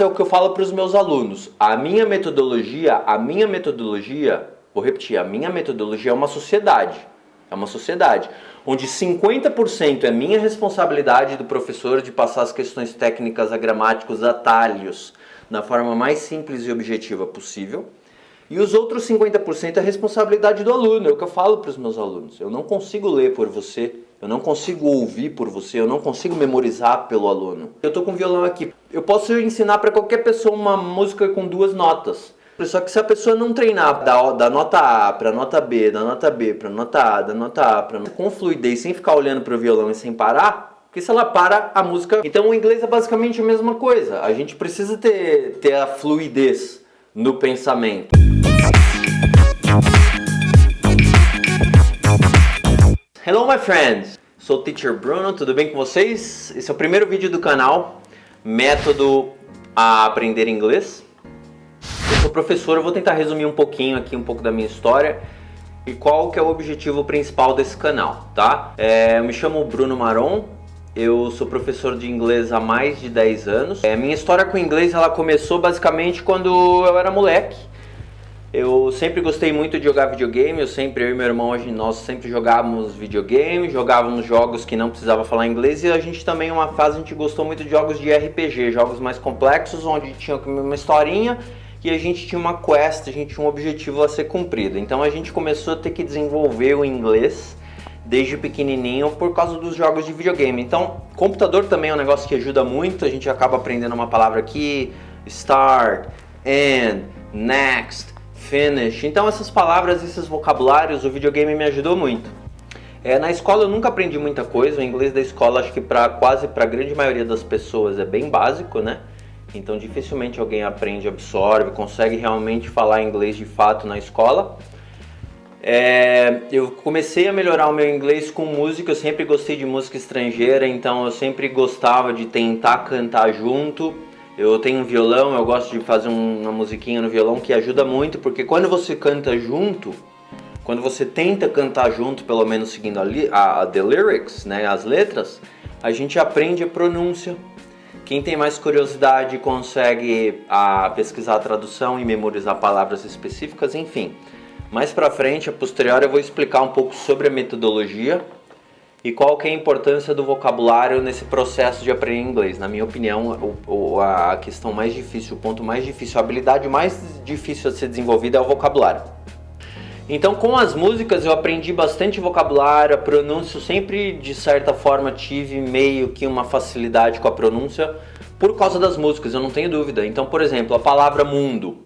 Mas é o que eu falo para os meus alunos. A minha metodologia, vou repetir, a minha metodologia é uma sociedade. É uma sociedade onde 50% é minha responsabilidade do professor de passar as questões técnicas, a gramática, os atalhos, da forma mais simples e objetiva possível. E os outros 50% é responsabilidade do aluno, é o que eu falo para os meus alunos. Eu não consigo ler por você, eu não consigo ouvir por você, eu não consigo memorizar pelo aluno. Eu estou com o violão aqui, eu posso ensinar para qualquer pessoa uma música com 2 notas. Só que se a pessoa não treinar da nota A para a nota B, da nota B para a nota A, da nota A para com fluidez, sem ficar olhando para o violão e sem parar, porque se ela para, a música... Então o inglês é basicamente a mesma coisa. A gente precisa ter a fluidez no pensamento. Hello my friends! Sou o Teacher Bruno, tudo bem com vocês? Esse é o primeiro vídeo do canal, Método a Aprender Inglês. Eu sou professor, eu vou tentar resumir um pouquinho aqui, um pouco da minha história e qual que é o objetivo principal desse canal, tá? Eu me chamo Bruno Maron, eu sou professor de inglês há mais de 10 anos. Minha história com o inglês ela começou basicamente quando eu era moleque. Eu sempre gostei muito de jogar videogame, eu e meu irmão, nós sempre jogávamos videogame, jogávamos jogos que não precisava falar inglês e a gente também, em uma fase, a gente gostou muito de jogos de RPG, jogos mais complexos, onde tinha uma historinha e a gente tinha uma quest, a gente tinha um objetivo a ser cumprido. Então a gente começou a ter que desenvolver o inglês desde pequenininho por causa dos jogos de videogame. Então, computador também é um negócio que ajuda muito, a gente acaba aprendendo uma palavra aqui, start, end, next, finish. Então essas palavras, esses vocabulários, o videogame me ajudou muito. Na escola eu nunca aprendi muita coisa, o inglês da escola acho que quase para a grande maioria das pessoas é bem básico, né? Então dificilmente alguém aprende, absorve, consegue realmente falar inglês de fato na escola. Eu comecei a melhorar o meu inglês com música, eu sempre gostei de música estrangeira, então eu sempre gostava de tentar cantar junto. Eu tenho um violão, eu gosto de fazer uma musiquinha no violão que ajuda muito, porque quando você canta junto, quando você tenta cantar junto, pelo menos seguindo the lyrics, né, as letras, a gente aprende a pronúncia. Quem tem mais curiosidade consegue pesquisar a tradução e memorizar palavras específicas, enfim. Mais pra frente, a posteriori, eu vou explicar um pouco sobre a metodologia e qual que é a importância do vocabulário nesse processo de aprender inglês. Na minha opinião, a questão mais difícil, o ponto mais difícil, a habilidade mais difícil a ser desenvolvida é o vocabulário. Então, com as músicas eu aprendi bastante vocabulário, a pronúncia, eu sempre de certa forma tive meio que uma facilidade com a pronúncia por causa das músicas, eu não tenho dúvida. Então, por exemplo, a palavra mundo,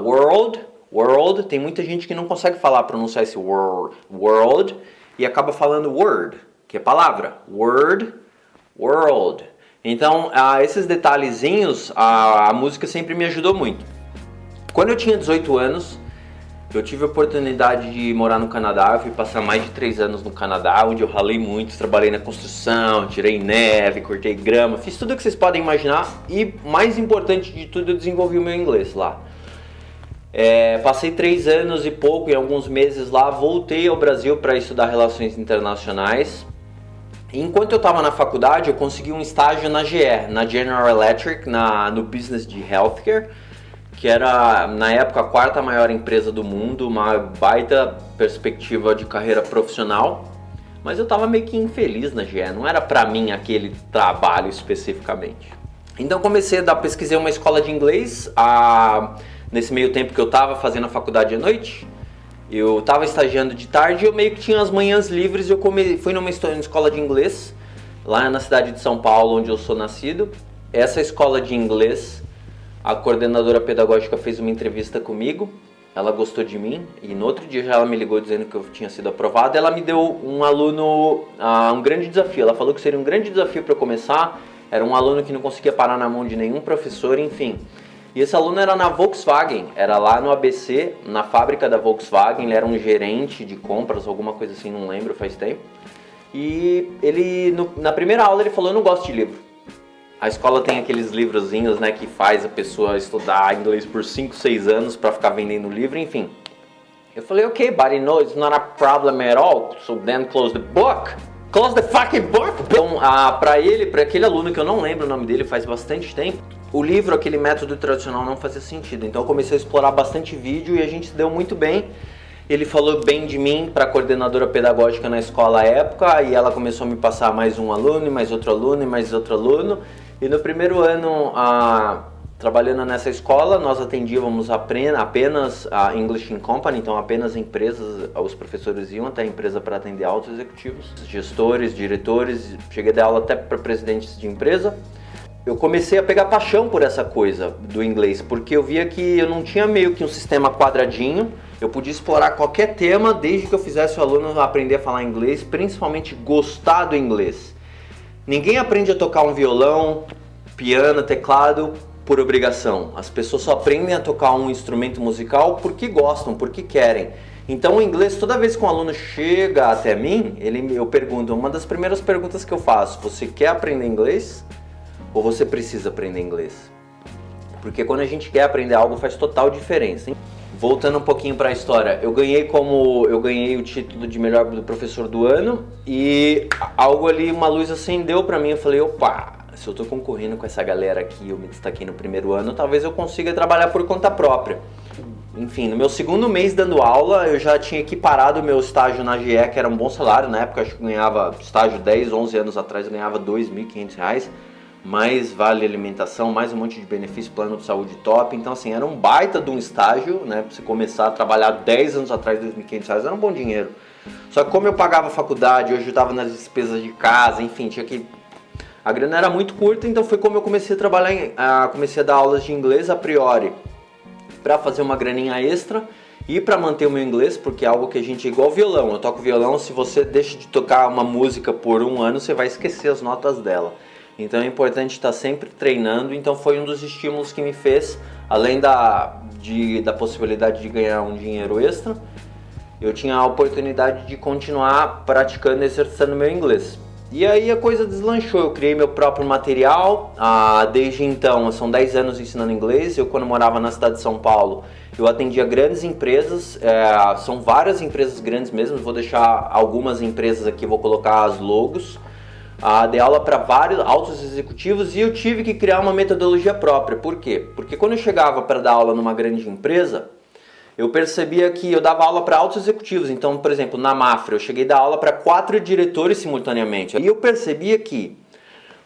world, tem muita gente que não consegue pronunciar esse world e acaba falando word, que é palavra, word, world. Então, esses detalhezinhos, a música sempre me ajudou muito. Quando eu tinha 18 anos, eu tive a oportunidade de morar no Canadá, eu fui passar mais de 3 anos no Canadá, onde eu ralei muito, trabalhei na construção, tirei neve, cortei grama, fiz tudo o que vocês podem imaginar e, mais importante de tudo, eu desenvolvi o meu inglês lá. Passei 3 anos e pouco, e alguns meses lá, voltei ao Brasil para estudar Relações Internacionais. E enquanto eu estava na faculdade, eu consegui um estágio na GE, na General Electric, no business de healthcare, que era, na época, a 4ª maior empresa do mundo, uma baita perspectiva de carreira profissional. Mas eu estava meio que infeliz na GE, não era para mim aquele trabalho especificamente. Então pesquisei uma escola de inglês, nesse meio tempo que eu estava fazendo a faculdade à noite. Eu estava estagiando de tarde e eu meio que tinha as manhãs livres. Eu fui numa escola de inglês, lá na cidade de São Paulo, onde eu sou nascido. Essa escola de inglês, a coordenadora pedagógica fez uma entrevista comigo, ela gostou de mim e no outro dia já ela me ligou dizendo que eu tinha sido aprovado. Ela me deu um aluno, um grande desafio, ela falou que seria um grande desafio para eu começar, era um aluno que não conseguia parar na mão de nenhum professor, enfim. E esse aluno era na Volkswagen, era lá no ABC, na fábrica da Volkswagen, ele era um gerente de compras, alguma coisa assim, não lembro, faz tempo. E na primeira aula ele falou, eu não gosto de livro. A escola tem aqueles livrozinhos, né, que faz a pessoa estudar inglês por 5, 6 anos para ficar vendendo livro, enfim. Eu falei, ok, buddy, no, it's not a problem at all, so then close the book. Close the fucking book! Então, para aquele aluno que eu não lembro o nome dele, faz bastante tempo, o livro, aquele método tradicional, não fazia sentido. Então eu comecei a explorar bastante vídeo e a gente se deu muito bem. Ele falou bem de mim para a coordenadora pedagógica na escola à época, e ela começou a me passar mais um aluno, mais outro aluno e mais outro aluno. E no primeiro ano, trabalhando nessa escola, nós atendíamos apenas a English in Company, então apenas empresas, os professores iam até a empresa para atender altos executivos, gestores, diretores, cheguei a dar aula até para presidentes de empresa. Eu comecei a pegar paixão por essa coisa do inglês, porque eu via que eu não tinha meio que um sistema quadradinho, eu podia explorar qualquer tema desde que eu fizesse o aluno aprender a falar inglês, principalmente gostar do inglês. Ninguém aprende a tocar um violão, piano, teclado por obrigação. As pessoas só aprendem a tocar um instrumento musical porque gostam, porque querem. Então o inglês, toda vez que um aluno chega até mim, eu pergunto, uma das primeiras perguntas que eu faço: você quer aprender inglês ou você precisa aprender inglês? Porque quando a gente quer aprender algo faz total diferença, hein? Voltando um pouquinho para a história, eu ganhei o título de melhor professor do ano e algo ali, uma luz acendeu para mim. Eu falei, opa, se eu tô concorrendo com essa galera aqui, eu me destaquei no primeiro ano, talvez eu consiga trabalhar por conta própria. Enfim, no meu segundo mês dando aula, eu já tinha equiparado o meu estágio na GE, que era um bom salário. Na época, acho que eu ganhava estágio 10, 11 anos atrás, eu ganhava R$2.500, mais vale alimentação, mais um monte de benefício, plano de saúde top. Então, assim, era um baita de um estágio, né? Pra você começar a trabalhar 10 anos atrás, R$2.500, era um bom dinheiro. Só que como eu pagava a faculdade, eu ajudava nas despesas de casa, enfim, tinha que... A grana era muito curta, então foi como eu comecei a trabalhar, comecei a dar aulas de inglês a priori, para fazer uma graninha extra e para manter o meu inglês, porque é algo que a gente, igual violão, eu toco violão, se você deixa de tocar uma música por um ano, você vai esquecer as notas dela. Então é importante estar sempre treinando, então foi um dos estímulos que me fez, além da possibilidade de ganhar um dinheiro extra, eu tinha a oportunidade de continuar praticando e exercitando meu inglês. E aí a coisa deslanchou, eu criei meu próprio material, desde então, são 10 anos ensinando inglês. Eu, quando morava na cidade de São Paulo, eu atendia grandes empresas, são várias empresas grandes mesmo, vou deixar algumas empresas aqui, vou colocar as logos. Dei aula para vários altos executivos e eu tive que criar uma metodologia própria. Por quê? Porque quando eu chegava para dar aula numa grande empresa, eu percebia que eu dava aula para altos executivos. Então, por exemplo, na Mafra, eu cheguei a dar aula para 4 diretores simultaneamente. E eu percebia que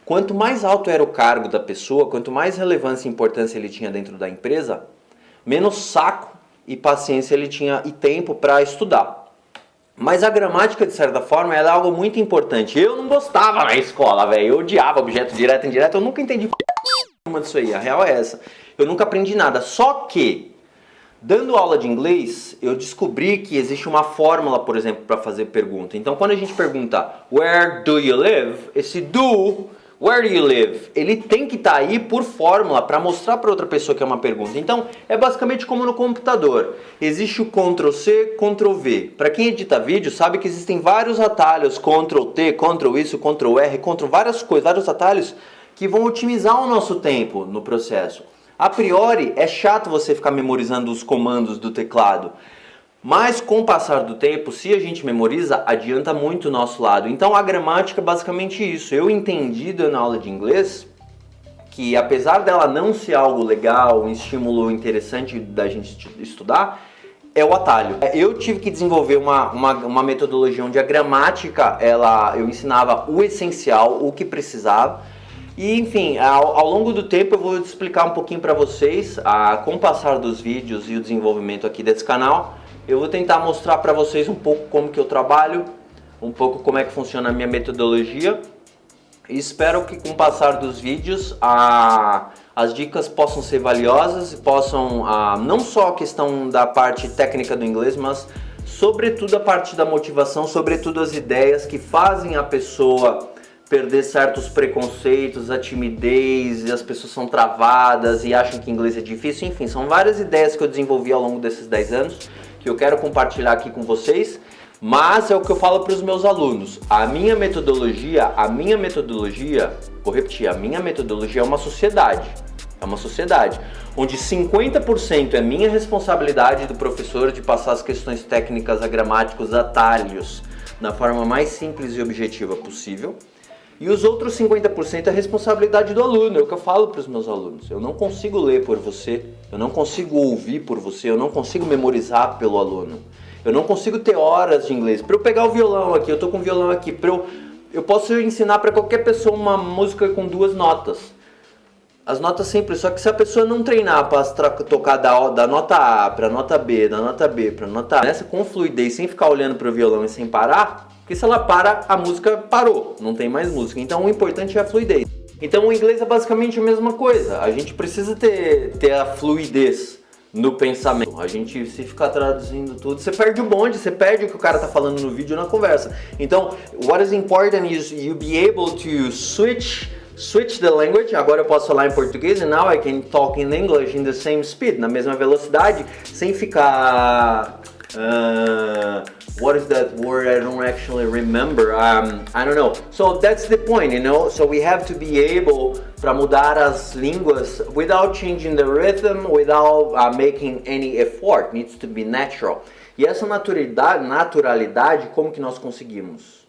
quanto mais alto era o cargo da pessoa, quanto mais relevância e importância ele tinha dentro da empresa, menos saco e paciência ele tinha e tempo para estudar. Mas a gramática, de certa forma, ela é algo muito importante. Eu não gostava na escola, velho. Eu odiava objeto direto e indireto. Eu nunca entendi uma disso aí. A real é essa. Eu nunca aprendi nada. Só que, dando aula de inglês, eu descobri que existe uma fórmula, por exemplo, para fazer pergunta. Então, quando a gente pergunta Where do you live? Esse do, where do you live? Ele tem que estar aí por fórmula para mostrar para outra pessoa que é uma pergunta. Então, é basicamente como no computador. Existe o Ctrl+C, Ctrl+V. Para quem edita vídeo, sabe que existem vários atalhos, Ctrl+T, Ctrl isso, Ctrl+R, Ctrl várias coisas, vários atalhos que vão otimizar o nosso tempo no processo. A priori, é chato você ficar memorizando os comandos do teclado. Mas com o passar do tempo, se a gente memoriza, adianta muito o nosso lado. Então a gramática é basicamente isso. Eu entendi dando aula de inglês que, apesar dela não ser algo legal, um estímulo interessante da gente estudar, é o atalho. Eu tive que desenvolver uma metodologia onde a gramática, eu ensinava o essencial, o que precisava. E enfim, ao longo do tempo eu vou explicar um pouquinho para vocês, com o passar dos vídeos e o desenvolvimento aqui desse canal, eu vou tentar mostrar para vocês um pouco como que eu trabalho, um pouco como é que funciona a minha metodologia. E espero que com o passar dos vídeos as dicas possam ser valiosas e possam, não só a questão da parte técnica do inglês, mas sobretudo a parte da motivação, sobretudo as ideias que fazem a pessoa perder certos preconceitos, a timidez, e as pessoas são travadas e acham que inglês é difícil. Enfim, são várias ideias que eu desenvolvi ao longo desses 10 anos, que eu quero compartilhar aqui com vocês, mas é o que eu falo para os meus alunos. A minha metodologia, vou repetir, a minha metodologia é uma sociedade. É uma sociedade onde 50% é minha responsabilidade do professor de passar as questões técnicas, a gramática, os atalhos, da forma mais simples e objetiva possível. E os outros 50% é responsabilidade do aluno, é o que eu falo para os meus alunos. Eu não consigo ler por você, eu não consigo ouvir por você, eu não consigo memorizar pelo aluno. Eu não consigo ter horas de inglês. Para eu pegar o violão aqui, eu tô com o violão aqui, eu posso ensinar para qualquer pessoa uma música com 2 notas. As notas simples, só que se a pessoa não treinar para tocar da nota A para nota B, da nota B para nota A, nessa com fluidez, sem ficar olhando para o violão e sem parar, porque se ela para, a música parou, não tem mais música. Então o importante é a fluidez. Então o inglês é basicamente a mesma coisa. A gente precisa ter a fluidez no pensamento. A gente, se ficar traduzindo tudo, você perde o bonde, você perde o que o cara tá falando no vídeo, na conversa. Então, what is important is you be able to switch the language. Agora eu posso falar em português, and now I can talk in English in the same speed, na mesma velocidade, sem ficar what is that word? I don't actually remember. I don't know. So that's the point, you know. So we have to be able para mudar as línguas without changing the rhythm, without making any effort. It needs to be natural. E essa naturalidade, como que nós conseguimos?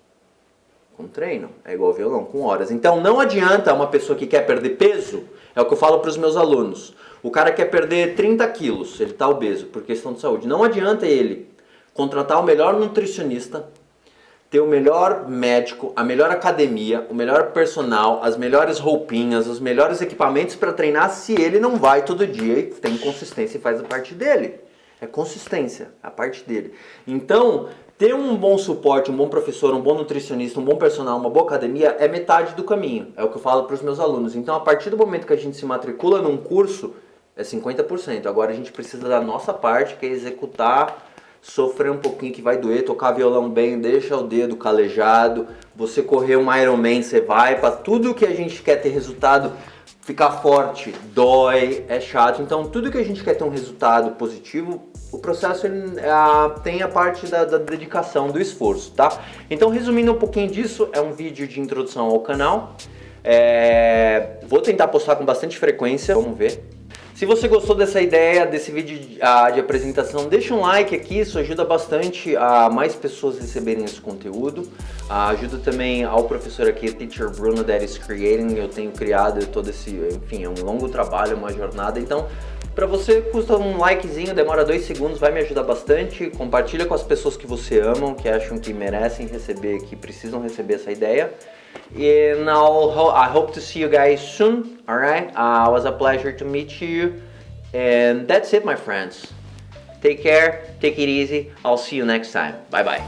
Com treino. É igual violão, com horas. Então não adianta uma pessoa que quer perder peso, é o que eu falo para os meus alunos. O cara quer perder 30 quilos, ele está obeso por questão de saúde. Não adianta ele contratar o melhor nutricionista, ter o melhor médico, a melhor academia, o melhor personal, as melhores roupinhas, os melhores equipamentos para treinar se ele não vai todo dia e tem consistência e faz a parte dele. É consistência, a parte dele. Então, ter um bom suporte, um bom professor, um bom nutricionista, um bom personal, uma boa academia é metade do caminho. É o que eu falo para os meus alunos. Então, a partir do momento que a gente se matricula num curso, é 50%. Agora a gente precisa da nossa parte, que é executar, sofrer um pouquinho, que vai doer, tocar violão bem, deixa o dedo calejado, você correr um Ironman, você vai, para tudo que a gente quer ter resultado, ficar forte, dói, é chato. Então tudo que a gente quer ter um resultado positivo, o processo tem a parte da dedicação, do esforço, tá? Então resumindo um pouquinho disso, é um vídeo de introdução ao canal, vou tentar postar com bastante frequência, vamos ver. Se você gostou dessa ideia, desse vídeo de apresentação, deixa um like aqui, isso ajuda bastante a mais pessoas receberem esse conteúdo. Ajuda também ao professor aqui, Teacher Bruno, that is creating, eu tenho criado todo esse, enfim, é um longo trabalho, uma jornada. Então, para você custa um likezinho, demora 2 segundos, vai me ajudar bastante. Compartilha com as pessoas que você ama, que acham que merecem receber, que precisam receber essa ideia. And I hope to see you guys soon. Alright, it was a pleasure to meet you. And that's it, my friends. Take care, take it easy. I'll see you next time. Bye bye.